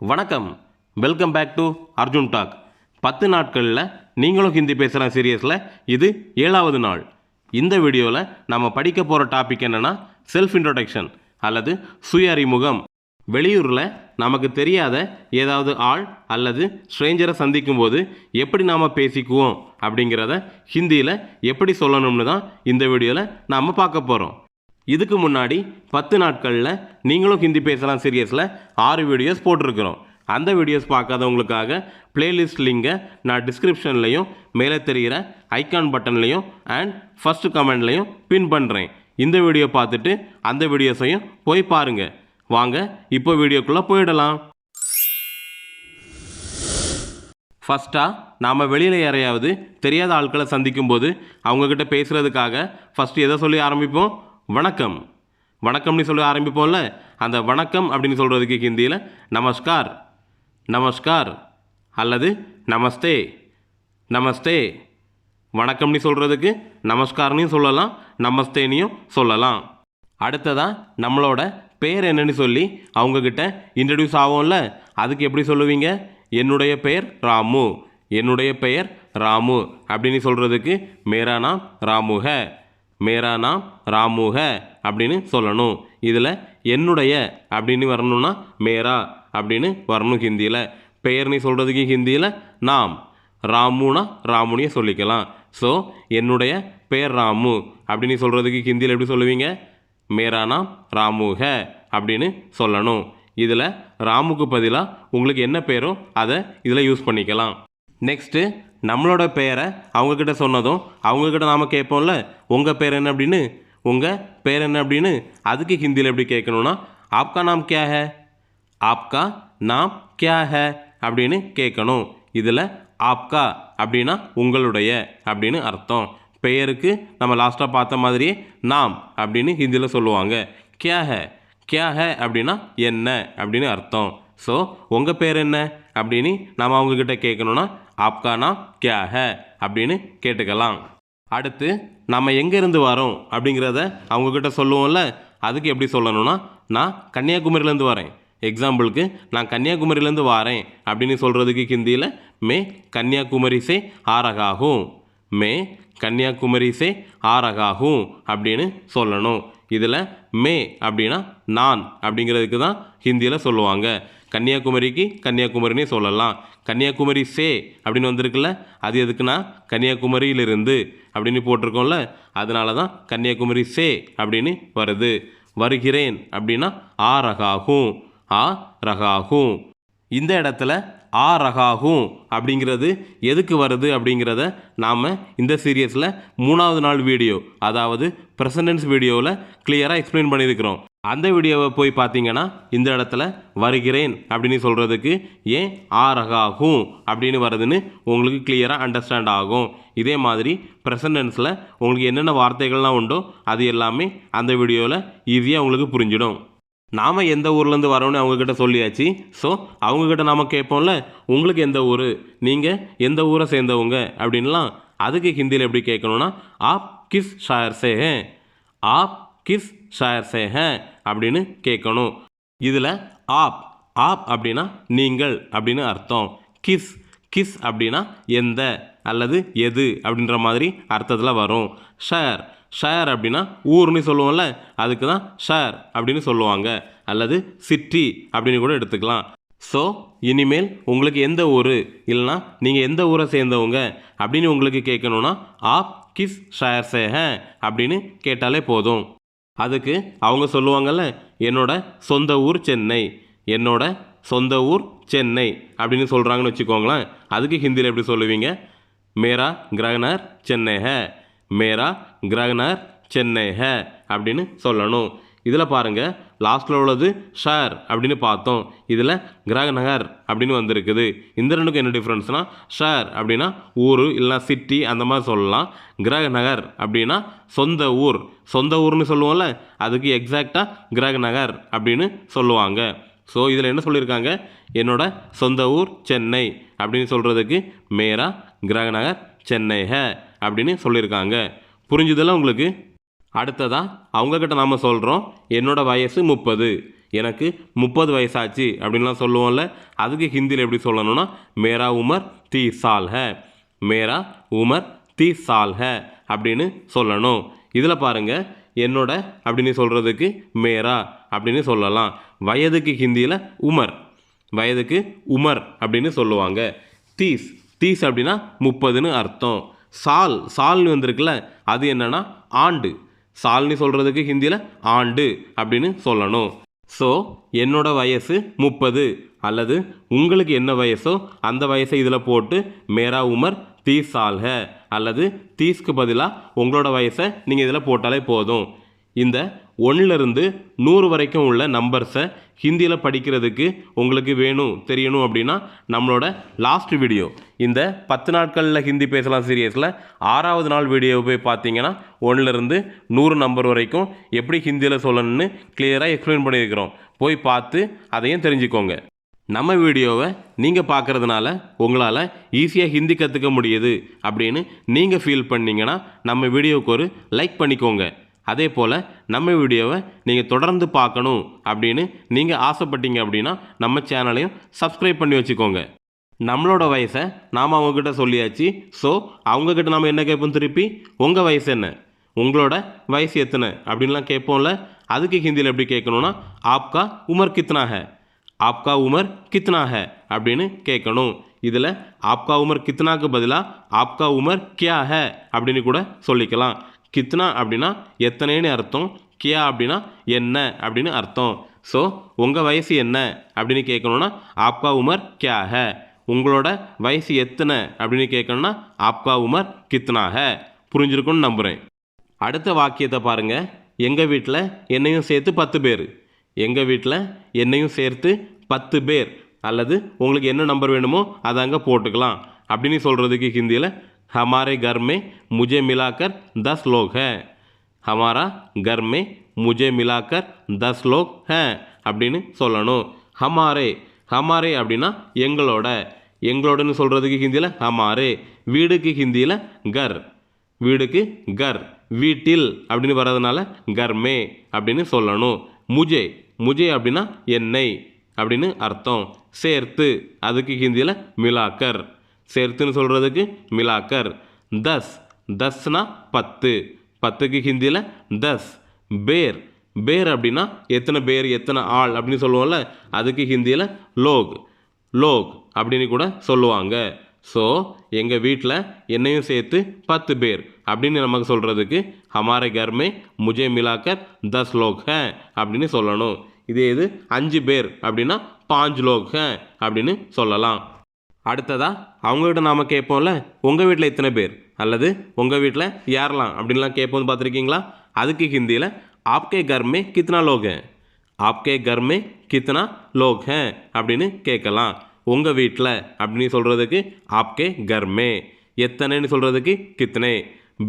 வணக்கம், welcome back to Arjun talk. 10 நாட்களில் நீங்களும் ஹிந்தி பேசுகிற சீரியஸில் இது 7வது நாள். இந்த வீடியோவில் நம்ம படிக்க போகிற டாபிக் என்னென்னா செல்ஃப் இன்ட்ரோடக்ஷன் அல்லது சுய அறிமுகம். வெளியூரில் நமக்கு தெரியாத ஏதாவது ஆள் அல்லது ஸ்ட்ரேஞ்சரை சந்திக்கும் போது எப்படி நாம் பேசிக்குவோம் அப்படிங்கிறத ஹிந்தியில் எப்படி சொல்லணும்னு தான் இந்த வீடியோவில் நாம் பார்க்க போகிறோம். இதுக்கு முன்னாடி 10 நாட்களில் நீங்களும் ஹிந்தி பேசலாம் சீரியஸில் 6 வீடியோஸ் போட்டிருக்கிறோம். அந்த வீடியோஸ் பார்க்காதவங்களுக்காக பிளேலிஸ்ட் லிங்கை நான் டிஸ்கிரிப்ஷன்லையும் மேலே தெரிகிற ஐக்கான் பட்டன்லையும் அண்ட் ஃபஸ்ட்டு கமெண்ட்லையும் பின் பண்ணுறேன். இந்த வீடியோ பார்த்துட்டு அந்த வீடியோஸையும் போய் பாருங்கள். வாங்க இப்போ வீடியோக்குள்ளே போயிடலாம். ஃபஸ்ட்டாக நாம் வெளியில் யாரையாவது தெரியாத ஆட்களை சந்திக்கும்போது அவங்கக்கிட்ட பேசுகிறதுக்காக ஃபஸ்ட்டு எதை சொல்லி ஆரம்பிப்போம்? வணக்கம். வணக்கம்னு சொல்லி ஆரம்பிப்போம்ல, அந்த வணக்கம் அப்படின்னு சொல்கிறதுக்கு ஹிந்தியில் நமஸ்கார், நமஸ்கார் அல்லது நமஸ்தே, நமஸ்தே. வணக்கம்னு சொல்கிறதுக்கு நமஸ்கார்னையும் சொல்லலாம், நமஸ்தேனையும் சொல்லலாம். அடுத்ததாக நம்மளோட பேர் என்னன்னு சொல்லி அவங்கக்கிட்ட இன்ட்ரடியூஸ் ஆகும்ல, அதுக்கு எப்படி சொல்லுவீங்க? என்னுடைய பெயர் ராமு, என்னுடைய பெயர் ராமு அப்படின்னு சொல்கிறதுக்கு மேரா நாம் ராமு ஹே, மேரா நாம் ராமு ஹே அப்படின்னு சொல்லணும். இதில் என்னுடைய அப்படின்னு வரணும்னா மேரா அப்படின்னு வரணும் ஹிந்தியில். பெயர்னு சொல்கிறதுக்கு ஹிந்தியில் நாம், ராமுனா ராமுனியை சொல்லிக்கலாம். ஸோ என்னுடைய பெயர் ராமு அப்படின்னு சொல்கிறதுக்கு ஹிந்தியில் எப்படி சொல்லுவீங்க? மேரா நாம் ராமு ஹே அப்படின்னு சொல்லணும். இதில் ராமுக்கு பதிலாக உங்களுக்கு என்ன பேரோ அதை இதில் யூஸ் பண்ணிக்கலாம். நெக்ஸ்ட்டு நம்மளோட பேரை அவங்கக்கிட்ட சொன்னதும் அவங்கக்கிட்ட நாம் கேட்போம்ல, உங்கள் பேர் என்ன அப்படின்னு, உங்கள் பேர் என்ன அப்படின்னு. அதுக்கு ஹிந்தியில் எப்படி கேட்கணுன்னா ஆப்கா நாம் கியா ஹே, ஆப்கா நாம் கியா ஹே அப்படின்னு கேட்கணும். இதில் ஆப்கா அப்படின்னா உங்களுடைய அப்படின்னு அர்த்தம். பெயருக்கு நம்ம லாஸ்ட்டாக பார்த்த மாதிரியே நாம் அப்படின்னு ஹிந்தியில் சொல்லுவாங்க. கியா ஹே, கியா ஹே அப்படின்னா என்ன அப்படின்னு அர்த்தம். ஸோ உங்கள் பேர் என்ன அப்படின்னு நம்ம அவங்கக்கிட்ட கேட்கணுன்னா ஆப்கா நாம் கியா ஹே அப்படின்னு கேட்டுக்கலாம். அடுத்து நம்ம எங்கேருந்து வரோம் அப்படிங்கிறத அவங்கக்கிட்ட சொல்லுவோம்ல, அதுக்கு எப்படி சொல்லணும்னா நான் கன்னியாகுமரியிலேருந்து வரேன். எக்ஸாம்பிளுக்கு நான் கன்னியாகுமரியிலேருந்து வரேன் அப்படின்னு சொல்கிறதுக்கு ஹிந்தியில் மே கன்னியாகுமரி சே ஆ ரஹா ஹூம், மே கன்னியாகுமரி சே ஆ ரஹா ஹூம் அப்படின்னு சொல்லணும். இதில் மே அப்படின்னா நான் அப்படிங்கிறதுக்கு தான் ஹிந்தியில் சொல்லுவாங்க. கன்னியாகுமரிக்கு கன்னியாகுமரினே சொல்லலாம். கன்னியாகுமரி சே அப்படின்னு வந்திருக்குல்ல, அது எதுக்குன்னா கன்னியாகுமரியிலிருந்து அப்படின்னு போட்டிருக்கோம்ல, அதனால தான் கன்னியாகுமரி சே அப்படின்னு வருது. வருகிறேன் அப்படின்னா ஆ ரஹாஹூம், ஆ ரஹாஹூம். இந்த இடத்துல ஆ ரஹாஹூம் அப்படிங்கிறது எதுக்கு வருது அப்படிங்கிறத நாம் இந்த சீரியஸில் 3வது நாள் வீடியோ, அதாவது ப்ரெசன்டென்ஸ் வீடியோவில் கிளியராக எக்ஸ்பிளைன் பண்ணியிருக்கிறோம். அந்த வீடியோவை போய் பார்த்தீங்கன்னா இந்த இடத்துல வருகிறேன் அப்படின்னு சொல்கிறதுக்கு ஏன் ஆ ரஹாஹூம் அப்படின்னு வருதுன்னு உங்களுக்கு கிளியராக அண்டர்ஸ்டாண்ட் ஆகும். இதே மாதிரி ப்ரெசன்டென்ஸில் உங்களுக்கு என்னென்ன வார்த்தைகள்லாம் உண்டோ அது எல்லாமே அந்த வீடியோவில் ஈஸியாக உங்களுக்கு புரிஞ்சிடும். நாம் எந்த ஊர்லேருந்து வரோன்னு அவங்கக்கிட்ட சொல்லியாச்சு. ஸோ அவங்கக்கிட்ட நாம் கேட்போம்ல, உங்களுக்கு எந்த ஊர், நீங்கள் எந்த ஊரை சேர்ந்தவங்க அப்படின்லாம். அதுக்கு ஹிந்தியில் எப்படி கேட்கணுன்னா ஆப் கிஸ் ஷஹர் சே ஹே, ஆப் கிஸ் ஷஹர் சே ஹே அப்படின்னு கேட்கணும். இதில் ஆப், ஆப் அப்படின்னா நீங்கள் அப்படின்னு அர்த்தம். கிஸ், கிஸ் அப்படின்னா எந்த அல்லது எது அப்படின்ற மாதிரி அர்த்தத்தில் வரும். ஷஹர், ஷஹர் அப்படின்னா ஊர்னு சொல்லுவோம்ல, அதுக்கு தான் ஷஹர் அப்படின்னு சொல்லுவாங்க. அல்லது சிட்டி அப்படின்னு கூட எடுத்துக்கலாம். ஸோ இனிமேல் உங்களுக்கு எந்த ஊர் இல்லைனா நீங்கள் எந்த ஊரை சேர்ந்தவங்க அப்படின்னு உங்களுக்கு கேட்கணுன்னா ஆப் கிஸ் ஷஹர் சே ஹே அப்படின்னு கேட்டாலே போதும். அதுக்கு அவங்க சொல்லுவாங்கள்ல, என்னோட சொந்த ஊர் சென்னை, என்னோட சொந்த ஊர் சென்னை அப்படின்னு சொல்கிறாங்கன்னு வச்சுக்கோங்களேன். அதுக்கு ஹிந்தியில் எப்படி சொல்லுவீங்க? மேரா கிரகனர் சென்னை ஹே, மேரா கிரகனர் சென்னை ஹே அப்படின்னு சொல்லணும். இதில் பாருங்கள், லாஸ்ட்டில் உள்ளது ஷஹர் அப்படின்னு பார்த்தோம், இதில் கிரகநகர் அப்படின்னு வந்திருக்குது. இந்த ரெண்டுக்கும் என்ன டிஃப்ரென்ஸ்னால், ஷஹர் அப்படின்னா ஊர் இல்லைனா சிட்டி அந்த மாதிரி சொல்லலாம். கிரகநகர் அப்படின்னா சொந்த ஊர், சொந்த ஊர்னு சொல்லுவோம்ல, அதுக்கு எக்ஸாக்டாக கிரகநகர் அப்படின்னு சொல்லுவாங்க. ஸோ இதில் என்ன சொல்லியிருக்காங்க? என்னோட சொந்த ஊர் சென்னை அப்படின்னு சொல்கிறதுக்கு மேரா கிரகநகர் சென்னை ஹே அப்படின்னு சொல்லியிருக்காங்க. புரிஞ்சுதெல்லாம் உங்களுக்கு? அடுத்ததாக அவங்கக்கிட்ட நாம் சொல்கிறோம் என்னோடய வயசு 30, எனக்கு 30 வயசாச்சு அப்படின்லாம் சொல்லுவோம்ல, அதுக்கு ஹிந்தியில் எப்படி சொல்லணும்னா மேரா உமர் 30 சால் ஹை, மேரா உமர் 30 சால் ஹை அப்படின்னு சொல்லணும். இதில் பாருங்கள், என்னோட அப்படின்னு சொல்கிறதுக்கு மேரா அப்படின்னு சொல்லலாம். வயதுக்கு ஹிந்தியில் உமர், வயதுக்கு உமர் அப்படின்னு சொல்லுவாங்க. தீஸ், தீஸ் அப்படின்னா 30ன்னு அர்த்தம். சால், சால்னு வந்திருக்குல்ல, அது என்னன்னா ஆண்டு. சால்னு சொல்கிறதுக்கு ஹிந்தியில் ஆண்டு அப்படின்னு சொல்லணும். ஸோ என்னோட வயசு 30 அல்லது உங்களுக்கு என்ன வயசோ அந்த வயசை இதில் போட்டு மேரா உமர் 30 சால் ஹை அல்லது 30க்கு பதிலாக உங்களோட வயசை நீங்கள் இதில் போட்டாலே போதும். இந்த 1லிருந்து 100 வரைக்கும் உள்ள நம்பர்ஸை ஹிந்தியில் படிக்கிறதுக்கு உங்களுக்கு வேணும் தெரியணும் அப்படின்னா நம்மளோட லாஸ்ட் வீடியோ, இந்த 10 நாட்களில் ஹிந்தி பேசலாம் சீரியஸில் 6வது நாள் வீடியோவை போய் பார்த்தீங்கன்னா 1லிருந்து 100 நம்பர் வரைக்கும் எப்படி ஹிந்தியில் சொல்லணும்னு கிளியராக எக்ஸ்பிளைன் பண்ணியிருக்கிறோம். போய் பார்த்து அதையும் தெரிஞ்சுக்கோங்க. நம்ம வீடியோவை நீங்கள் பார்க்குறதுனால உங்களால் ஈஸியாக ஹிந்தி கற்றுக்க முடியுது அப்படின்னு நீங்கள் ஃபீல் பண்ணிங்கன்னா நம்ம வீடியோவுக்கு ஒரு லைக் பண்ணிக்கோங்க. அதே போல் நம்ம வீடியோவை நீங்கள் தொடர்ந்து பார்க்கணும் அப்படின்னு நீங்கள் ஆசைப்பட்டீங்க அப்படின்னா நம்ம சேனலையும் சப்ஸ்கிரைப் பண்ணி வச்சுக்கோங்க. நம்மளோட வயசை நாம் அவங்கக்கிட்ட சொல்லியாச்சு. ஸோ அவங்கக்கிட்ட நம்ம என்ன கேட்போம், திருப்பி உங்கள் வயசு என்ன, உங்களோட வயசு எத்தனை அப்படின்லாம் கேட்போம்ல. அதுக்கு ஹிந்தியில் எப்படி கேட்கணுன்னா ஆப்கா உமர் கித்னா ஹை, ஆப்கா உமர் கித்னா ஹை அப்படின்னு கேட்கணும். இதில் ஆப்கா உமர் கித்னாக்கு பதிலாக ஆப்கா உமர் கியா ஹை அப்படின்னு கூட சொல்லிக்கலாம். கித்னா அப்படின்னா எத்தனைன்னு அர்த்தம், கியா அப்படின்னா என்ன அப்படின்னு அர்த்தம். ஸோ உங்கள் வயசு என்ன அப்படின்னு கேட்கணுன்னா ஆப்கா உமர் கியா ஹை, உங்களோட வயசு எத்தனை அப்படின்னு கேட்கணுன்னா ஆப்கா உமர் கித்னா ஹை. புரிஞ்சிருக்குன்னு நம்புகிறேன். அடுத்த வாக்கியத்தை பாருங்கள். எங்கள் வீட்டில் என்னையும் சேர்த்து 10 பேர், எங்கள் வீட்டில் என்னையும் சேர்த்து 10 பேர் அல்லது உங்களுக்கு என்ன நம்பர் வேணுமோ அதை அங்கே போட்டுக்கலாம் அப்படின்னு சொல்கிறதுக்கு ஹிந்தியில் हमारे घर में मुझे मिलाकर 10 लोग हैं, हमारा घर में मुझे मिलाकर 10 लोग हैं அப்படின்னு சொல்லணும். ஹமாரே, ஹமாரே அப்படின்னா எங்களோட, எங்களோடன்னு சொல்கிறதுக்கு ஹிந்தியில் ஹமாரே. வீடுக்கு ஹிந்தியில் கர், வீடுக்கு கர், வீட்டில் அப்படின்னு வர்றதுனால கர்மே அப்படின்னு சொல்லணும். முஜே, முஜே அப்படின்னா என்னை அப்படின்னு அர்த்தம். சேர்த்து, அதுக்கு ஹிந்தியில் மிலாக்கர், சேர்த்துன்னு சொல்கிறதுக்கு மிலாக்கர். 10, 10னா 10, 10க்கு ஹிந்தியில் 10. பேர், பேர் அப்படின்னா எத்தனை பேர் எத்தனை ஆள் அப்படின்னு சொல்லுவோம்ல, அதுக்கு ஹிந்தியில் லோக், லோக் அப்படின்னு கூட சொல்லுவாங்க. ஸோ எங்கள் வீட்டில் என்னையும் சேர்த்து 10 பேர் அப்படின்னு நமக்கு சொல்கிறதுக்கு ஹமாரே கர் மே முஜே மிலாக்கர் 10 லோக் ஹை அப்படின்னு சொல்லணும். இதே இது 5 பேர் அப்படின்னா 5 லோக் ஹை அப்படின்னு சொல்லலாம். அடுத்ததாக அவங்ககிட்ட நாம் கேட்போம்ல, உங்கள் வீட்டில் எத்தனை பேர் அல்லது உங்கள் வீட்டில் யாரெல்லாம் அப்படின்லாம் கேட்போம்னு பார்த்துருக்கீங்களா. அதுக்கு ஹிந்தியில் ஆப்கே கர் மே கித்னா லோக் ஹை, ஆப்கே கர் மே கித்னா லோக் ஹை அப்படின்னு கேட்கலாம். உங்கள் வீட்டில் அப்படின்னு சொல்கிறதுக்கு ஆப்கே கர் மே, எத்தனைன்னு சொல்கிறதுக்கு கித்னே,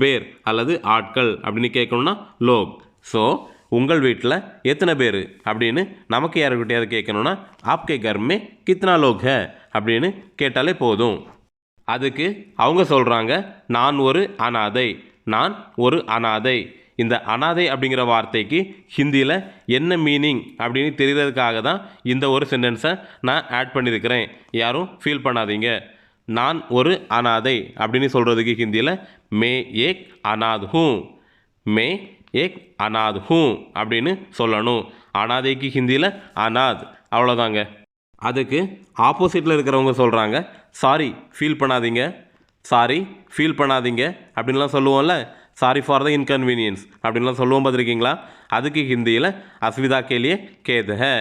பேர் அல்லது ஆட்கள் அப்படின்னு கேட்கணுன்னா லோக். ஸோ உங்கள் வீட்டில் எத்தனை பேர் அப்படின்னு நமக்கு யாருக்கிட்டையாவது கேட்கணுன்னா ஆப்கே கர் மே கித்னா லோக் ஹை அப்படின்னு கேட்டாலே போதும். அதுக்கு அவங்க சொல்கிறாங்க, நான் ஒரு அனாதை, நான் ஒரு அனாதை. இந்த அனாதை அப்படிங்கிற வார்த்தைக்கு ஹிந்தியில் என்ன மீனிங் அப்படின்னு தெரிகிறதுக்காக தான் இந்த ஒரு சென்டென்ஸை நான் ஆட் பண்ணியிருக்கிறேன். யாரும் ஃபீல் பண்ணாதீங்க. நான் ஒரு அனாதை அப்படின்னு சொல்கிறதுக்கு ஹிந்தியில் மே ஏக் அனாத் ஹூ, மே ஏக் அனாத் ஹூ அப்படின்னு சொல்லணும். அனாதைக்கு ஹிந்தியில் அனாத், அவ்வளோதாங்க. அதுக்கு ஆப்போசிட்டில் இருக்கிறவங்க சொல்கிறாங்க, சாரி ஃபீல் பண்ணாதீங்க, சாரி ஃபீல் பண்ணாதீங்க அப்படின்லாம் சொல்லுவோம்ல, சாரி ஃபார் த இன்கன்வீனியன்ஸ் அப்படின்லாம் சொல்லுவோம் பார்த்துருக்கீங்களா. அதுக்கு ஹிந்தியில் அஸ்விதா கேலியே கேத் ஹை,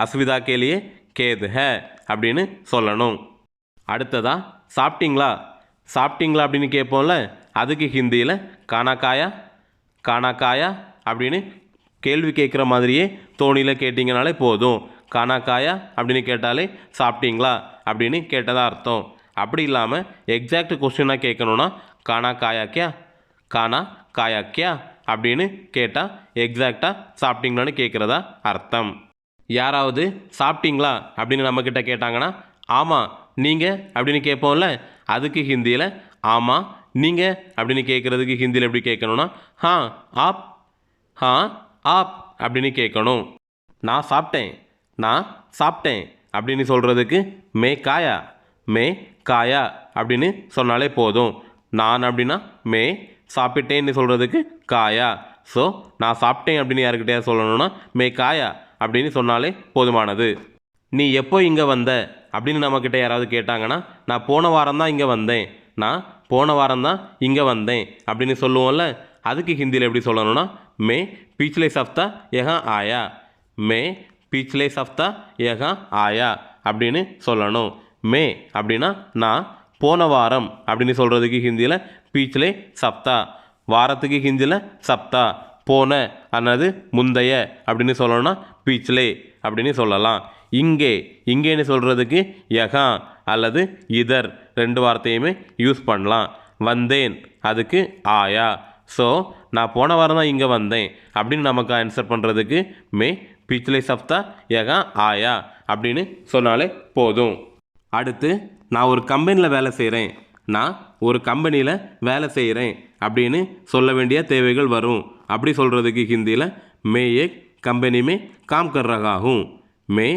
அஸ்விதா கேலியே கேத் ஹை அப்படின்னு சொல்லணும். அடுத்ததாக சாப்பிட்டீங்களா, சாப்பிட்டீங்களா அப்படின்னு கேட்போம்ல, அதுக்கு ஹிந்தியில் கானா காயா, கானா காயா அப்படின்னு கேள்வி கேட்குற மாதிரியே தோணியில் கேட்டிங்கனாலே போதும். கானா காயா அப்படின்னு கேட்டாலே சாப்பிட்டீங்களா அப்படின்னு கேட்டதாக அர்த்தம். அப்படி இல்லாமல் எக்ஸாக்ட் கொஸ்டினாக கேட்கணுன்னா கானா காயா கியா, கானா காயா கியா அப்படின்னு கேட்டால் எக்ஸாக்டாக சாப்பிட்டீங்களான்னு கேட்குறதா அர்த்தம். யாராவது சாப்பிட்டீங்களா அப்படின்னு நம்மக்கிட்ட கேட்டாங்கன்னா ஆமாம் நீங்கள் அப்படின்னு கேட்போம்ல, அதுக்கு ஹிந்தியில் ஆமாம் நீங்கள் அப்படின்னு கேட்குறதுக்கு ஹிந்தியில் எப்படி கேட்கணுன்னா ஹா ஆப், ஹா ஆப் அப்படின்னு கேட்கணும். நான் சாப்பிட்டேன், நான் சாப்பிட்டேன் அப்படின்னு சொல்கிறதுக்கு மே காயா, மே காயா அப்படின்னு சொன்னாலே போதும். நான் அப்படின்னா மே, சாப்பிட்டேன்னு சொல்கிறதுக்கு காயா. ஸோ நான் சாப்பிட்டேன் அப்படின்னு யாருக்கிட்டே சொல்லணும்னா மே காயா அப்படின்னு சொன்னாலே போதுமானது. நீ எப்போ இங்கே வந்த அப்படின்னு நம்மக்கிட்ட யாராவது கேட்டாங்கன்னா நான் போன வாரம் தான் இங்கே வந்தேன், நான் போன வாரம் தான் இங்கே வந்தேன் அப்படின்னு சொல்லுவோம்ல. அதுக்கு ஹிந்தியில் எப்படி சொல்லணும்னா மே பிச்லே சஃப்தா யஹா ஆயா, மே பிச்லே சஃப்தா யஹா ஆயா அப்படின்னு சொல்லணும். மே அப்படின்னா நான், போன வாரம் அப்படின்னு சொல்கிறதுக்கு ஹிந்தியில் பீச்லே சப்தா, வாரத்துக்கு ஹிந்தியில் சப்தா, போன அல்லது முந்தைய அப்படின்னு சொல்லணும்னா பீச்லே அப்படின்னு சொல்லலாம். இங்கே, இங்கேன்னு சொல்கிறதுக்கு யகா அல்லது இதர் ரெண்டு வார்த்தையுமே யூஸ் பண்ணலாம். வந்தேன் அதுக்கு ஆயா. ஸோ நான் போன வாரம் தான் இங்கே வந்தேன் அப்படின்னு நமக்கு ஆன்சர் பண்ணுறதுக்கு மே பிச்லே சப்தா யகா ஆயா அப்படின்னு சொன்னாலே போதும். அடுத்து நான் ஒரு கம்பெனியில் வேலை செய்கிறேன், நான் ஒரு கம்பெனியில் வேலை செய்கிறேன் அப்படின்னு சொல்ல வேண்டிய தேவைகள் வரும். அப்படி சொல்கிறதுக்கு ஹிந்தியில் மே ஏக் கம்பெனி மே காம் கர் ரஹா ஹூம், மே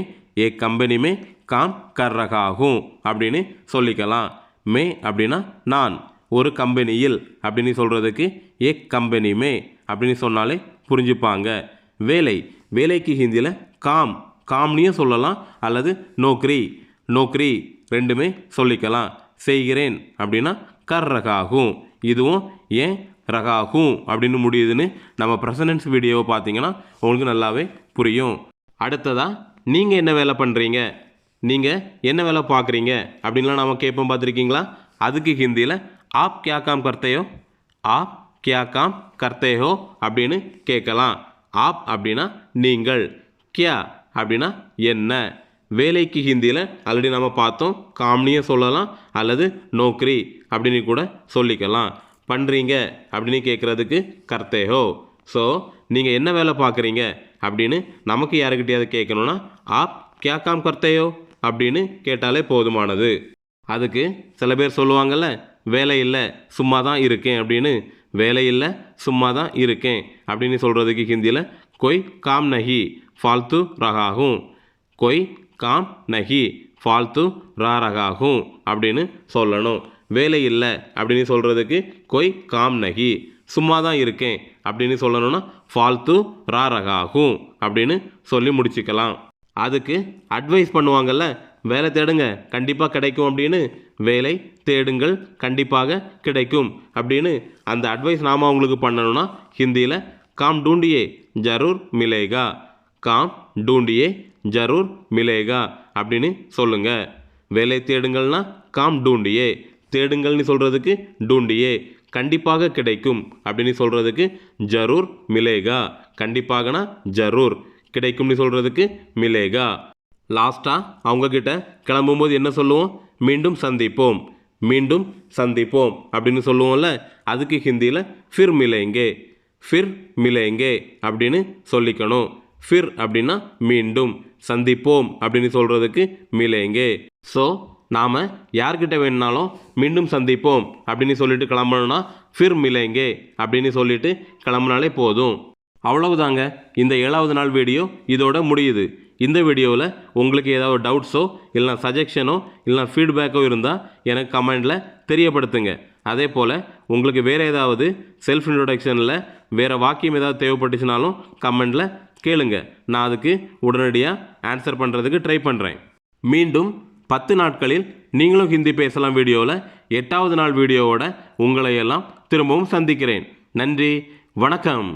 ஏக் கம்பெனி மே காம் கர் ரஹா ஹூம் அப்படின்னு சொல்லிக்கலாம். மே அப்படின்னா நான், ஒரு கம்பெனியில் அப்படின்னு சொல்கிறதுக்கு ஏக் கம்பெனி மே அப்படின்னு சொன்னாலே புரிஞ்சுப்பாங்க. வேலை, வேலைக்கு ஹிந்தியில் காம், காம்னியும் சொல்லலாம் அல்லது நோக்ரி, நோக்ரி ரெண்டுமே சொல்லிக்கலாம். செய்கிறேன் அப்படின்னா கர் ரகாகும், இதுவும் ஏன் ரகாகும் அப்படின்னு முடியுதுன்னு நம்ம ப்ரெசன்டென்ஸ் வீடியோவை பார்த்தீங்கன்னா உங்களுக்கு நல்லாவே புரியும். அடுத்ததாக நீங்கள் என்ன வேலை பண்ணுறீங்க, நீங்கள் என்ன வேலை பார்க்குறீங்க அப்படின்லாம் நம்ம கேட்போம், பார்த்துருக்கீங்களா? அதுக்கு ஹிந்தியில் ஆப் கியா காம் கர்த்தேயோ, ஆப் கியா காம் கர்த்தேயோ அப்படின்னு கேட்கலாம். ஆப் அப்படின்னா நீங்கள், கியா அப்படின்னா என்ன. வேலைக்கு ஹிந்தியில் ஆல்ரெடி நம்ம பார்த்தோம், காம்னியும் சொல்லலாம் அல்லது நோக்ரி அப்படின்னு கூட சொல்லிக்கலாம். பண்ணுறீங்க அப்படின்னு கேட்குறதுக்கு கர்த்தேஹோ. ஸோ நீங்கள் என்ன வேலை பார்க்குறீங்க அப்படின்னு நமக்கு யாருக்கிட்டையாவது கேட்கணுன்னா ஆப் கியா காம் கர்த்தேயோ அப்படின்னு கேட்டாலே போதுமானது. அதுக்கு சில பேர் சொல்லுவாங்கள்ல, வேலை இல்லை சும்மா தான் இருக்கேன் அப்படின்னு. வேலை இல்லை சும்மா தான் இருக்கேன் அப்படின்னு சொல்கிறதுக்கு ஹிந்தியில் கொய் காம் நஹி ஃபால்த்து ரகாகும், கொய் காம் நஹி ஃபால்த்து ரா ரகாகும் அப்படின்னு சொல்லணும். வேலை இல்லை அப்படின்னு சொல்கிறதுக்கு கொய் காம் நஹி, சும்மா தான் இருக்கேன் அப்படின்னு சொல்லணும்னா ஃபால்த்து ரா ரகாகும் அப்படின்னு சொல்லி முடிச்சுக்கலாம். அதுக்கு அட்வைஸ் பண்ணுவாங்கள்ல, வேலை தேடுங்க கண்டிப்பாக கிடைக்கும் அப்படின்னு. வேலை தேடுங்கள் கண்டிப்பாக கிடைக்கும் அப்படின்னு அந்த அட்வைஸ் நாம் அவங்களுக்கு பண்ணணும்னா ஹிந்தியில் காம் டூண்டியே ஜரூர் மிலேகா, காம் டூண்டியே ஜரூர் மிலேகா அப்படின்னு சொல்லுங்கள். வேலை தேடுங்கள்னா காம் டூண்டியே, தேடுங்கள்னு சொல்கிறதுக்கு டூண்டியே, கண்டிப்பாக கிடைக்கும் அப்படின்னு சொல்கிறதுக்கு ஜரூர் மிலேகா, கண்டிப்பாகனா ஜரூர், கிடைக்கும்னு சொல்கிறதுக்கு மிலேகா. லாஸ்ட்டாக அவங்கக்கிட்ட கிளம்பும்போது என்ன சொல்லுவோம், மீண்டும் சந்திப்போம், மீண்டும் சந்திப்போம் அப்படின்னு சொல்லுவோம்ல. அதுக்கு ஹிந்தியில் ஃபிர் மிலேங்கே, ஃபிர் மிலேங்கே அப்படின்னு சொல்லிக்கணும். ஃபிர் அப்படின்னா மீண்டும், சந்திப்போம் அப்படின்னு சொல்கிறதுக்கு மிலேங்கே. ஸோ நாம் யார்கிட்ட வேணுனாலும் மீண்டும் சந்திப்போம் அப்படின்னு சொல்லிட்டு கிளம்பணும்னா ஃபிர் மிலேங்கே அப்படின்னு சொல்லிட்டு கிளம்புனாலே போதும். அவ்வளவுதாங்க, இந்த 7வது நாள் வீடியோ இதோட முடியுது. இந்த வீடியோவில் உங்களுக்கு ஏதாவது டவுட்ஸோ இல்லைனா சஜஷனோ இல்லைனா ஃபீட்பேக்கோ இருந்தால் எனக்கு கமெண்டில் தெரியப்படுத்துங்க. அதே போல் உங்களுக்கு வேறு ஏதாவது செல்ஃப் இன்ட்ரொடக்ஷனில் வேறு வாக்கியம் ஏதாவது தேவைப்பட்டுச்சுனாலும் கமெண்டில் கேளுங்க, நான் அதுக்கு உடனடியாக ஆன்சர் பண்ணுறதுக்கு ட்ரை பண்ணுறேன். மீண்டும் 10 நாட்களில் நீங்களும் ஹிந்தி பேசலாம் வீடியோவில் 8வது நாள் வீடியோவோட உங்களை எல்லாம் திரும்பவும் சந்திக்கிறேன். நன்றி, வணக்கம்.